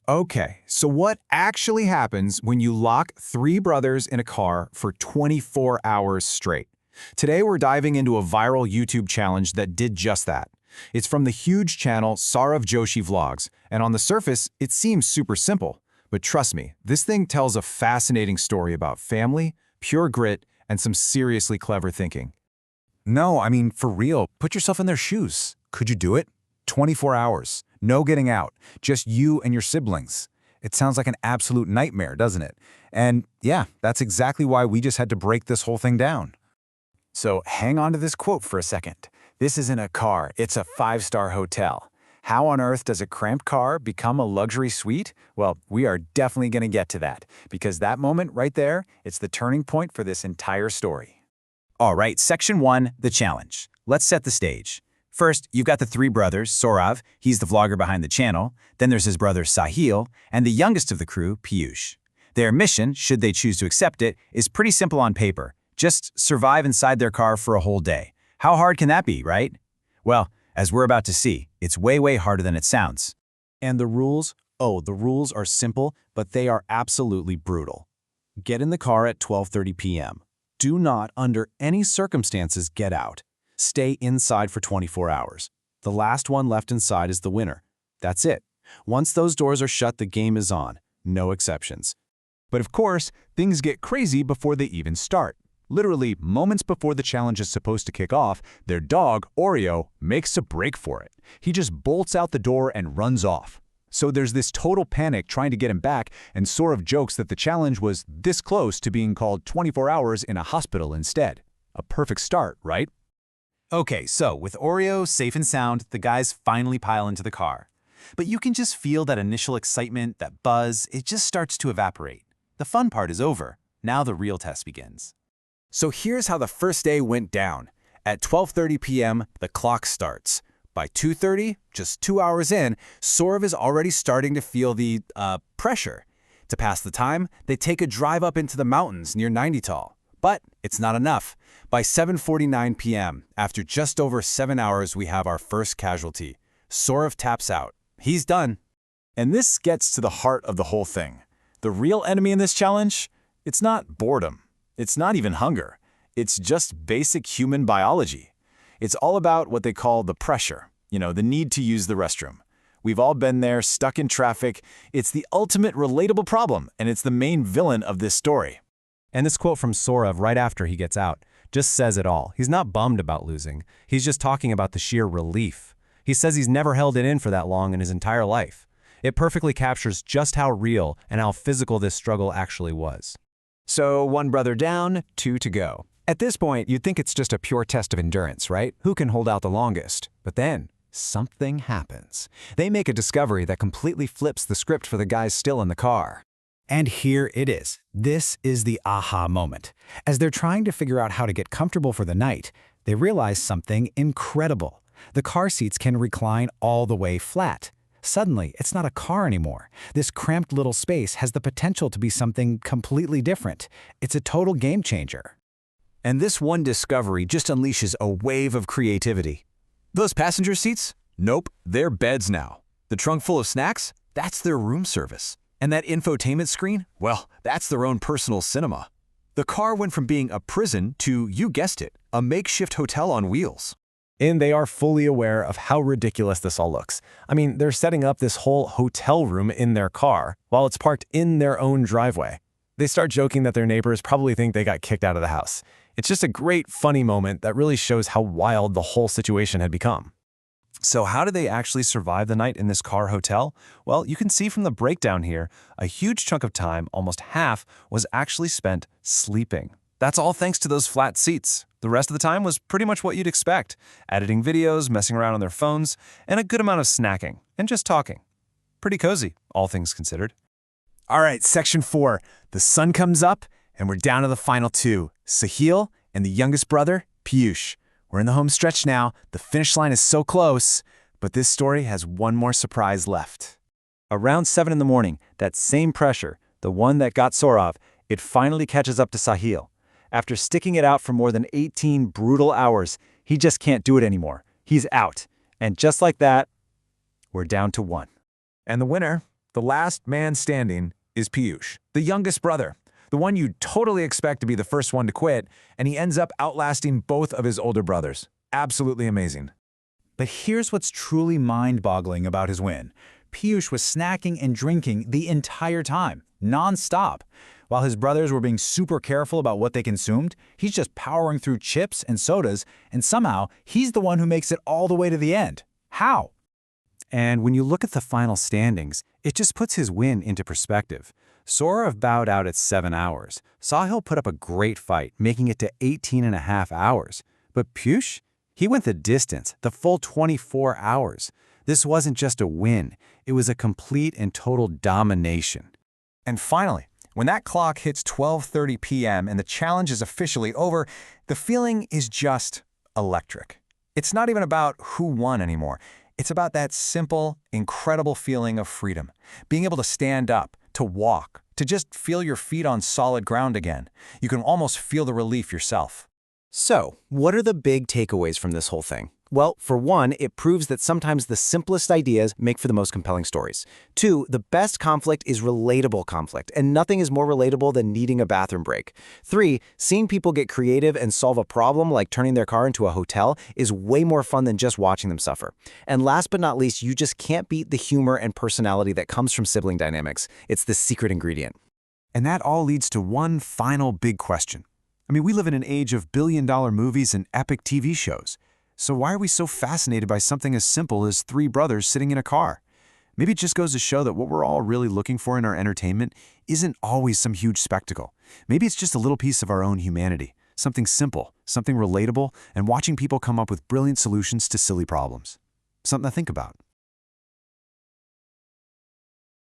Okay, so what actually happens when you lock three brothers in a car for 24 hours straight? Today we're diving into a viral YouTube challenge that did just that. It's from the huge channel Saurav Joshi Vlogs, and on the surface, it seems super simple. But trust me, this thing tells a fascinating story about family, pure grit, and some seriously clever thinking. No, I mean, for real, put yourself in their shoes. Could you do it? 24 hours, no getting out, just you and your siblings. It sounds like an absolute nightmare, doesn't it? And yeah, that's exactly why we just had to break this whole thing down. So hang on to this quote for a second. This isn't a car, it's a five-star hotel. How on earth does a cramped car become a luxury suite? Well, we are definitely going to get to that, because that moment right there, it's the turning point for this entire story. All right, Section 1, the challenge. Let's set the stage. First, you've got the three brothers, Saurav, he's the vlogger behind the channel, then there's his brother Sahil, and the youngest of the crew, Piyush. Their mission, should they choose to accept it, is pretty simple on paper. Just survive inside their car for a whole day. How hard can that be, right? Well, as we're about to see, it's way harder than it sounds. And the rules? Oh, the rules are simple, but they are absolutely brutal. Get in the car at 12:30 p.m. Do not, under any circumstances, get out. Stay inside for 24 hours. The last one left inside is the winner. That's it. Once those doors are shut, the game is on. No exceptions. But of course, things get crazy before they even start. Literally, moments before the challenge is supposed to kick off, their dog, Oreo, makes a break for it. He just bolts out the door and runs off. So there's this total panic trying to get him back, and Saurav jokes that the challenge was this close to being called 24 hours in a hospital instead. A perfect start, right? Okay, so with Oreo safe and sound, the guys finally pile into the car. But you can just feel that initial excitement, that buzz, it just starts to evaporate. The fun part is over. Now the real test begins. So here's how the first day went down. At 12:30 p.m., the clock starts. By 2:30, just 2 hours in, Saurav is already starting to feel the pressure. To pass the time, they take a drive up into the mountains near Nainital. But it's not enough. By 7:49 p.m., after just over 7 hours, we have our first casualty. Saurav taps out. He's done. And this gets to the heart of the whole thing. The real enemy in this challenge? It's not boredom. It's not even hunger. It's just basic human biology. It's all about what they call the pressure, the need to use the restroom. We've all been there, stuck in traffic. It's the ultimate relatable problem, and it's the main villain of this story. And this quote from Saurav right after he gets out just says it all. He's not bummed about losing. He's just talking about the sheer relief. He says he's never held it in for that long in his entire life. It perfectly captures just how real and how physical this struggle actually was. So one brother down, two to go. At this point, you'd think it's just a pure test of endurance, right? Who can hold out the longest? But then, something happens. They make a discovery that completely flips the script for the guys still in the car. And here it is. This is the aha moment. As they're trying to figure out how to get comfortable for the night, they realize something incredible. The car seats can recline all the way flat. Suddenly, it's not a car anymore. This cramped little space has the potential to be something completely different. It's a total game changer. And this one discovery just unleashes a wave of creativity. Those passenger seats? Nope, they're beds now. The trunk full of snacks? That's their room service. And that infotainment screen? Well, that's their own personal cinema. The car went from being a prison to, you guessed it, a makeshift hotel on wheels. And they are fully aware of how ridiculous this all looks. I mean, they're setting up this whole hotel room in their car while it's parked in their own driveway. They start joking that their neighbors probably think they got kicked out of the house. It's just a great, funny moment that really shows how wild the whole situation had become. So how did they actually survive the night in this car hotel? Well, you can see from the breakdown here, a huge chunk of time, almost half, was actually spent sleeping. That's all thanks to those flat seats. The rest of the time was pretty much what you'd expect. Editing videos, messing around on their phones, and a good amount of snacking, and just talking. Pretty cozy, all things considered. All right, Section 4. The sun comes up, and we're down to the final two, Sahil and the youngest brother, Piyush. We're in the home stretch now. The finish line is so close, but this story has one more surprise left. Around 7 in the morning, that same pressure, the one that got Saurav, it finally catches up to Sahil. After sticking it out for more than 18 brutal hours, he just can't do it anymore. He's out. And just like that, we're down to one. And the winner, The last man standing is Piyush, the youngest brother, the one you'd totally expect to be the first one to quit, and he ends up outlasting both of his older brothers. Absolutely amazing. But here's what's truly mind-boggling about his win. Piyush was snacking and drinking the entire time, non-stop. While his brothers were being super careful about what they consumed, he's just powering through chips and sodas, and somehow he's the one who makes it all the way to the end. How? And when you look at the final standings, it just puts his win into perspective. Saurav bowed out at 7 hours. Sahil put up a great fight, making it to 18.5 hours. But Piyush? He went the distance, the full 24 hours. This wasn't just a win, it was a complete and total domination. And finally, when that clock hits 12:30 p.m. and the challenge is officially over, the feeling is just electric. It's not even about who won anymore. It's about that simple, incredible feeling of freedom. Being able to stand up, to walk, to just feel your feet on solid ground again. You can almost feel the relief yourself. So, what are the big takeaways from this whole thing? Well, for one, it proves that sometimes the simplest ideas make for the most compelling stories. 2, the best conflict is relatable conflict, and nothing is more relatable than needing a bathroom break. 3, seeing people get creative and solve a problem like turning their car into a hotel is way more fun than just watching them suffer. And last but not least, you just can't beat the humor and personality that comes from sibling dynamics. It's the secret ingredient. And that all leads to one final big question. I mean, we live in an age of billion-dollar movies and epic TV shows. So why are we so fascinated by something as simple as 3 brothers sitting in a car? Maybe it just goes to show that what we're all really looking for in our entertainment isn't always some huge spectacle. Maybe it's just a little piece of our own humanity, something simple, something relatable, and watching people come up with brilliant solutions to silly problems. Something to think about.